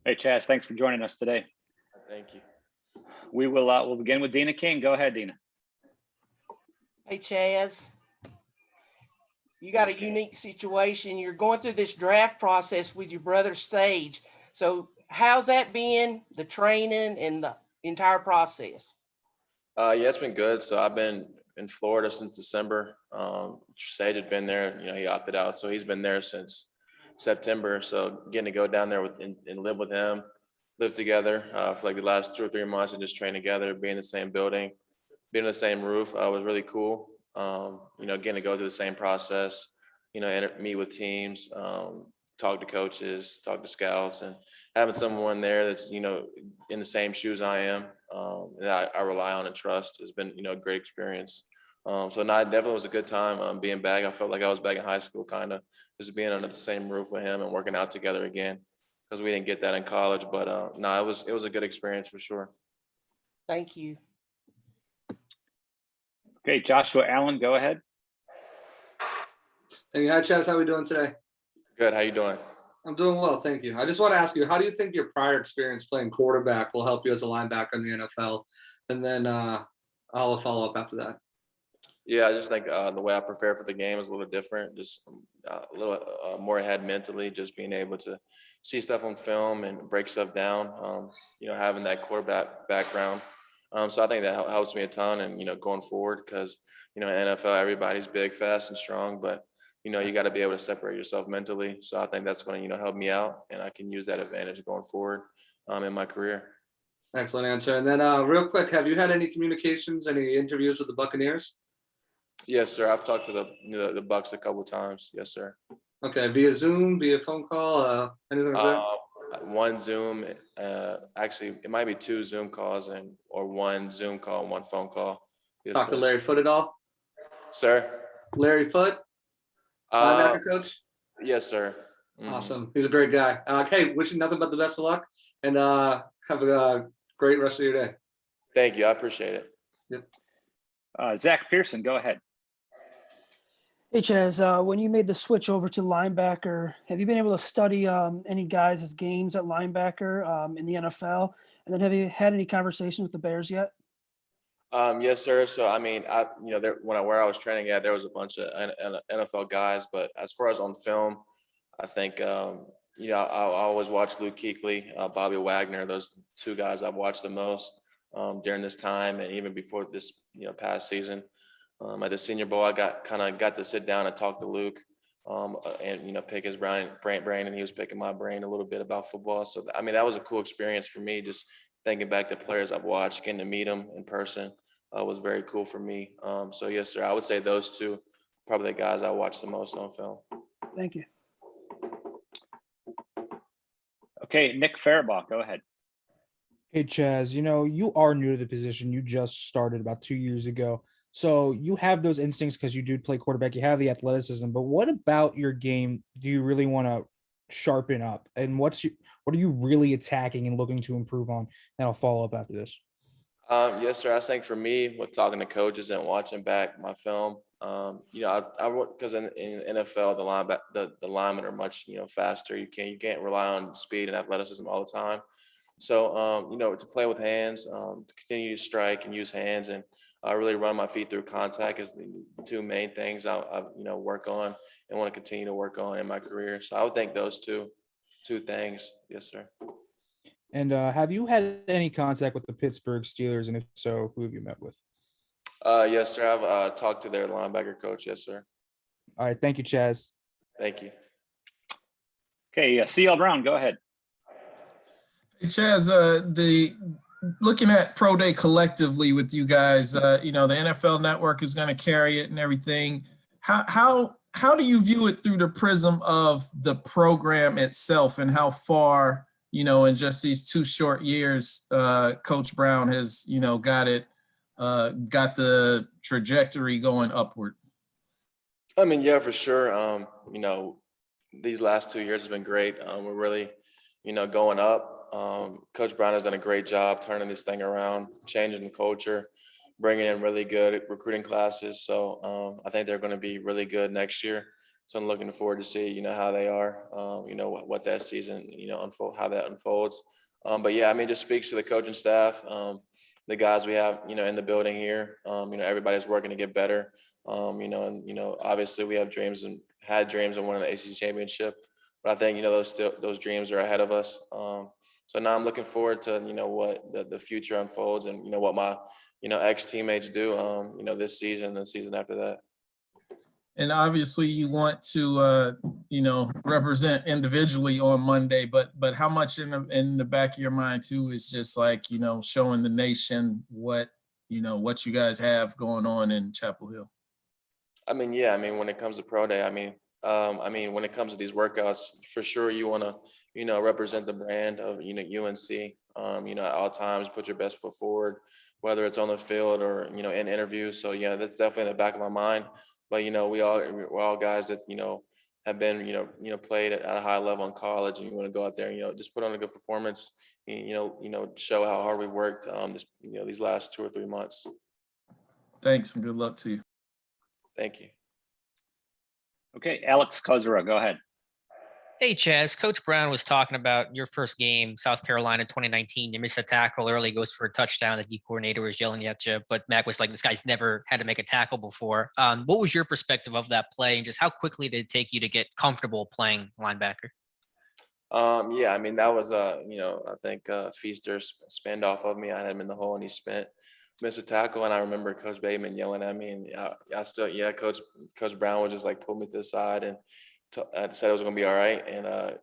Hey, Chazz, thanks for joining us today. Thank you. We'll begin with Dina King. Go ahead, Dina. Hey, Chazz, you got a unique situation. You're going through this draft process with your brother Sage. So how's that been, the training and the entire process? Yeah, it's been good. So I've been in Florida since December. Sage had been there, he opted out. So he's been there since September. So getting to go down there and live with him, live together for like the last 2 or 3 months and just train together, be in the same building, be in the same roof was really cool. Getting to go through the same process, and meet with teams, talk to coaches, talk to scouts, and having someone there that's, in the same shoes I am, that I rely on and trust has been, a great experience. So no, it definitely was a good time being back. I felt like I was back in high school, kind of just being under the same roof with him and working out together again, because we didn't get that in college. But no, it was a good experience for sure. Thank you. Okay, Joshua Allen, go ahead. Hey, hi, Chazz. How are we doing today? Good. How you doing? I'm doing well, thank you. I just want to ask you, how do you think your prior experience playing quarterback will help you as a linebacker in the NFL? And then I'll follow up after that. Yeah, I just think the way I prepare for the game is a little different, just a little more ahead mentally, just being able to see stuff on film and break stuff down, having that quarterback background. So I think that helps me a ton and, going forward because, in NFL, everybody's big, fast, and strong, but, you got to be able to separate yourself mentally. So I think that's going to, help me out, and I can use that advantage going forward in my career. Excellent answer. And then real quick, have you had any communications, any interviews with the Buccaneers? Yes, sir. I've talked to the Bucs a couple of times. Yes, sir. Okay, via Zoom, via phone call, anything like that? One Zoom, actually, it might be 2 Zoom calls or 1 Zoom call, and 1 phone call. Yes, Talk to sir. Larry Foote at all? Sir? Larry Foote, linebacker coach? Yes, sir. Awesome. He's a great guy. Okay, wishing nothing but the best of luck, and have a great rest of your day. Thank you. I appreciate it. Yep. Zach Pearson, go ahead. Hey, Chazz, when you made the switch over to linebacker, have you been able to study any guys' games at linebacker in the NFL? And then have you had any conversation with the Bears yet? Yes, sir. So, I mean, where I was training at, there was a bunch of NFL guys, but as far as on film, I think, I always watch Luke Kuechly, Bobby Wagner. Those 2 guys I've watched the most during this time, and even before this, past season. At the Senior Bowl, I got to sit down and talk to Luke, and pick his brain, and he was picking my brain a little bit about football. So, I mean, that was a cool experience for me. Just thinking back to players I've watched, getting to meet them in person was very cool for me. So, yes, sir. I would say those 2, probably the guys I watched the most on film. Thank you. Okay, Nick Faribaugh, go ahead. Hey, Chazz, you are new to the position. You just started about 2 years ago. So you have those instincts because you do play quarterback. You have the athleticism. But what about your game do you really want to sharpen up? And what are you really attacking and looking to improve on? And I'll follow up after this. Yes, sir. I think for me, with talking to coaches and watching back my film, I because in NFL, the linemen are much faster. You can't rely on speed and athleticism all the time. So to play with hands, to continue to strike and use hands, and really run my feet through contact is the 2 main things I work on and want to continue to work on in my career. So I would think those two things. Yes, sir. And have you had any contact with the Pittsburgh Steelers? And if so, who have you met with? Yes, sir. I've talked to their linebacker coach. Yes, sir. All right. Thank you, Chazz. Thank you. Okay, CL Brown, go ahead. Hey, Chazz, looking at Pro Day collectively with you guys, the NFL Network is going to carry it and everything. How do you view it through the prism of the program itself, and how far, in just these 2 short years, Coach Brown has, got the trajectory going upward? I mean, yeah, for sure. These last 2 years has been great. We're really, going up. Coach Brown has done a great job turning this thing around, changing the culture, bringing in really good recruiting classes. So I think they're going to be really good next year. So I'm looking forward to see, you know, how they are, you know, what that season, you know, how that unfolds. But yeah, I mean, just speaks to the coaching staff, the guys we have, you know, in the building here. You know, everybody's working to get better. You know, and, you know, obviously we have dreams and had dreams of winning the ACC championship, but I think, you know, those dreams are ahead of us. So now I'm looking forward to, you know, what the future unfolds and, you know, what my, you know, ex-teammates do, you know, this season and the season after that. And obviously you want to, you know, represent individually on Monday, but how much in the back of your mind too is just like, you know, showing the nation what, you know, what you guys have going on in Chapel Hill? I mean, yeah, I mean, when it comes to pro day, I mean, when it comes to these workouts, for sure you want to, you know, represent the brand of, you know, UNC, you know, at all times, put your best foot forward, whether it's on the field or, you know, in interviews. So yeah, that's definitely in the back of my mind. But, you know, we're all guys that, you know, have been, you know, played at a high level in college, and you want to go out there and, you know, just put on a good performance, you know, show how hard we've worked, you know, these last 2 or 3 months. Thanks and good luck to you. Thank you. Okay, Alex Kozera, go ahead. Hey, Chazz. Coach Brown was talking about your first game, South Carolina 2019. You missed a tackle early, goes for a touchdown. The D coordinator was yelling at you, but Mac was like, this guy's never had to make a tackle before. What was your perspective of that play, and just how quickly did it take you to get comfortable playing linebacker? Yeah, I mean, that was, you know, I think Feaster spanned off of me. I had him in the hole and he missed a tackle. And I remember Coach Bateman yelling at me, and I still, yeah, Coach Brown would just like pull me to the side and said it was going to be all right. And,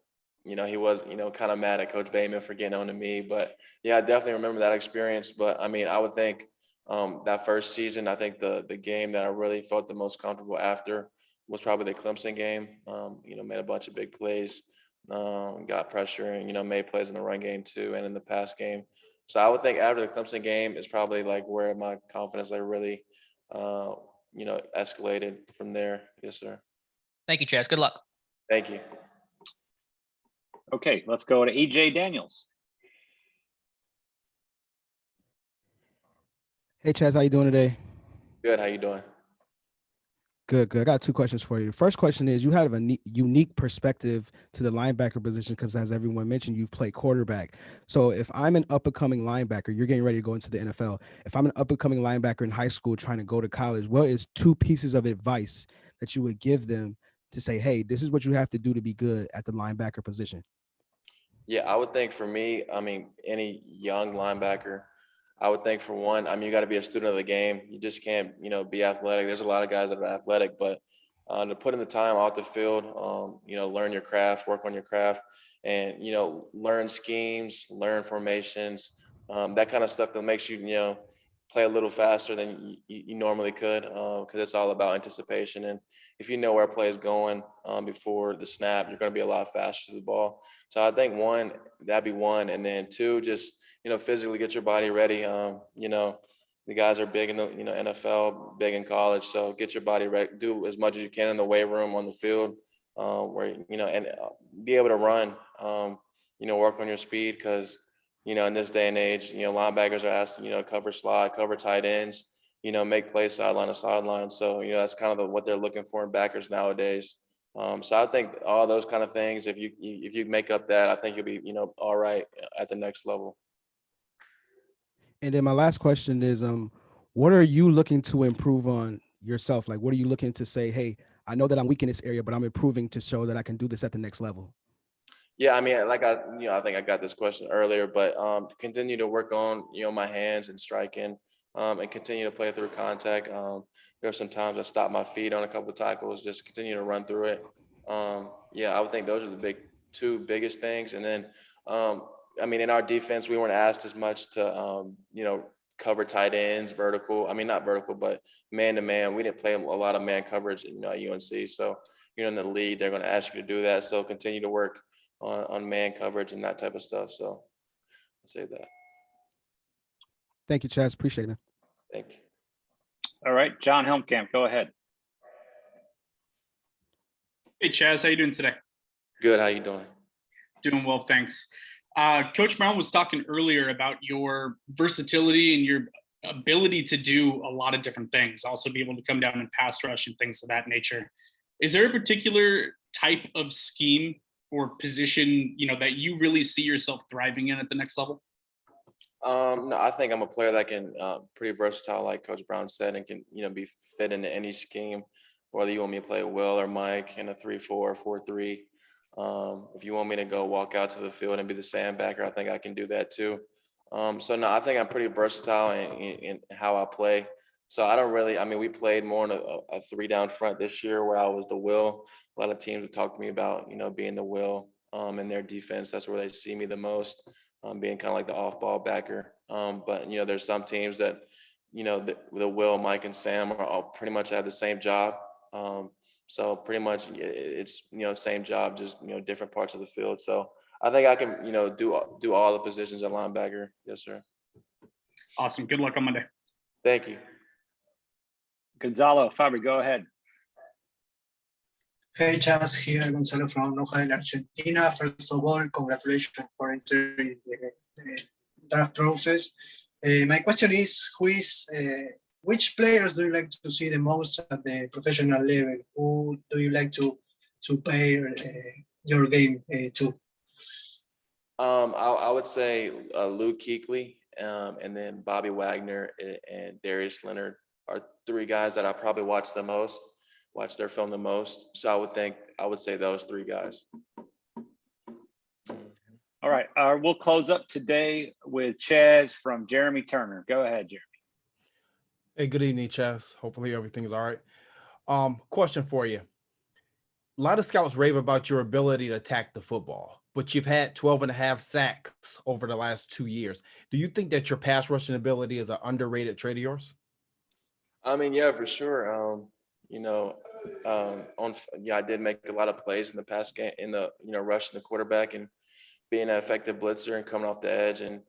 you know, he was, you know, kind of mad at Coach Bateman for getting on to me. But yeah, I definitely remember that experience. But I mean, I would think that first season, I think the game that I really felt the most comfortable after was probably the Clemson game. You know, made a bunch of big plays. Got pressure and, you know, made plays in the run game too and in the pass game. So I would think after the Clemson game is probably like where my confidence like really, you know, escalated from there. Yes, sir. Thank you, Chazz. Good luck. Thank you. Okay, let's go to EJ Daniels. Hey, Chazz, how you doing today? Good. How you doing? Good. I got 2 questions for you. The first question is, you have a unique perspective to the linebacker position because, as everyone mentioned, you've played quarterback. So if I'm an up-and-coming linebacker, you're getting ready to go into the NFL. If I'm an up-and-coming linebacker in high school trying to go to college, what is 2 pieces of advice that you would give them to say, hey, this is what you have to do to be good at the linebacker position? Yeah, I would think for me, I mean, any young linebacker, I would think for one, I mean, you got to be a student of the game. You just can't, you know, be athletic. There's a lot of guys that are athletic, but to put in the time off the field, you know, learn your craft, work on your craft, and, you know, learn schemes, learn formations, that kind of stuff that makes you, you know, play a little faster than you normally could, because it's all about anticipation. And if you know where a play is going before the snap, you're going to be a lot faster to the ball. So I think one, that'd be one. And then 2, just, you know, physically get your body ready. You know, the guys are big in the, you know, NFL, big in college. So get your body ready, do as much as you can in the weight room, on the field, where, you know, and be able to run, you know, work on your speed, because, you know, in this day and age, you know, linebackers are asked to, you know, cover slot, cover tight ends, you know, make plays sideline to sideline. So, you know, that's kind of what they're looking for in backers nowadays. So I think all those kind of things, if you make up that, I think you'll be, you know, all right at the next level. And then my last question is, what are you looking to improve on yourself? Like, what are you looking to say, hey, I know that I'm weak in this area, but I'm improving to show that I can do this at the next level? Yeah, I mean, like I think I got this question earlier, but continue to work on, you know, my hands and striking, and continue to play through contact. There are some times I stop my feet on a couple of tackles, just continue to run through it. Yeah, I would think those are the 2 biggest things. And then, I mean, in our defense, we weren't asked as much to, you know, cover tight ends, vertical. I mean, not vertical, but man to man. We didn't play a lot of man coverage, you know, at UNC. So, you know, in the league, they're going to ask you to do that. So continue to work on man coverage and that type of stuff. So I'll say that. Thank you, Chazz. Appreciate it, man. Thank you. All right, John Helmkamp, go ahead. Hey, Chazz, how you doing today? Good. How you doing? Doing well, thanks. Coach Brown was talking earlier about your versatility and your ability to do a lot of different things, also be able to come down and pass rush and things of that nature. Is there a particular type of scheme or position, that you really see yourself thriving in at the next level? No, I think I'm a player that can pretty versatile, like Coach Brown said, and can be fit into any scheme. Whether you want me to play Will or Mike in a 3-4, 4-3. If you want me to go walk out to the field and be the sandbacker, I think I can do that too. So no, I think I'm pretty versatile in how I play. So I don't really. I mean, we played more in a 3-down front this year, where I was the Will. A lot of teams would talk to me about being the Will in their defense. That's where they see me the most. Being kind of like the off-ball backer. But there's some teams that, the Will, Mike, and Sam are all pretty much have the same job. So pretty much it's same job, just different parts of the field. So I think I can do all the positions at linebacker. Yes, sir. Awesome. Good luck on Monday. Thank you. Gonzalo, Fabri, go ahead. Hey, Chazz, here, Gonzalo from Loja in Argentina. First of all, congratulations for entering the draft process. My question is, which players do you like to see the most at the professional level? Who do you like to pair your game to? I would say Luke Kuechly, and then Bobby Wagner and Darius Leonard are 3 guys that I probably watch their film the most. So I would say those 3 guys. All right. We'll close up today with Chazz from Jeremy Turner. Go ahead, Jeremy. Hey, good evening, Chazz. Hopefully everything's all right. Question for you. A lot of scouts rave about your ability to attack the football, but you've had 12.5 sacks over the last 2 years. Do you think that your pass rushing ability is an underrated trait of yours? I mean, yeah, for sure. I did make a lot of plays in the past game, in the rushing the quarterback and being an effective blitzer and coming off the edge, and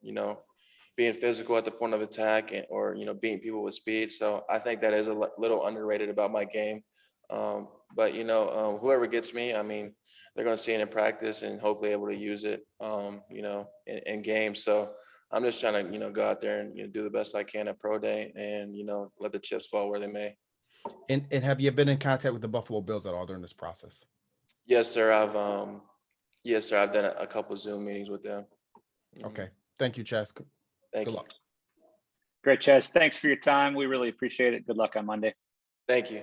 being physical at the point of attack, or beating people with speed. So I think that is a little underrated about my game. But whoever gets me, I mean, they're going to see it in practice and hopefully able to use it, in games. So I'm just trying to go out there and do the best I can at pro day, and let the chips fall where they may. And have you been in contact with the Buffalo Bills at all during this process? Yes, sir. I've done a couple Zoom meetings with them. Okay. Thank you, Chazz. Thank Good you. luck. Great, Chazz. Thanks for your time. We really appreciate it. Good luck on Monday. Thank you.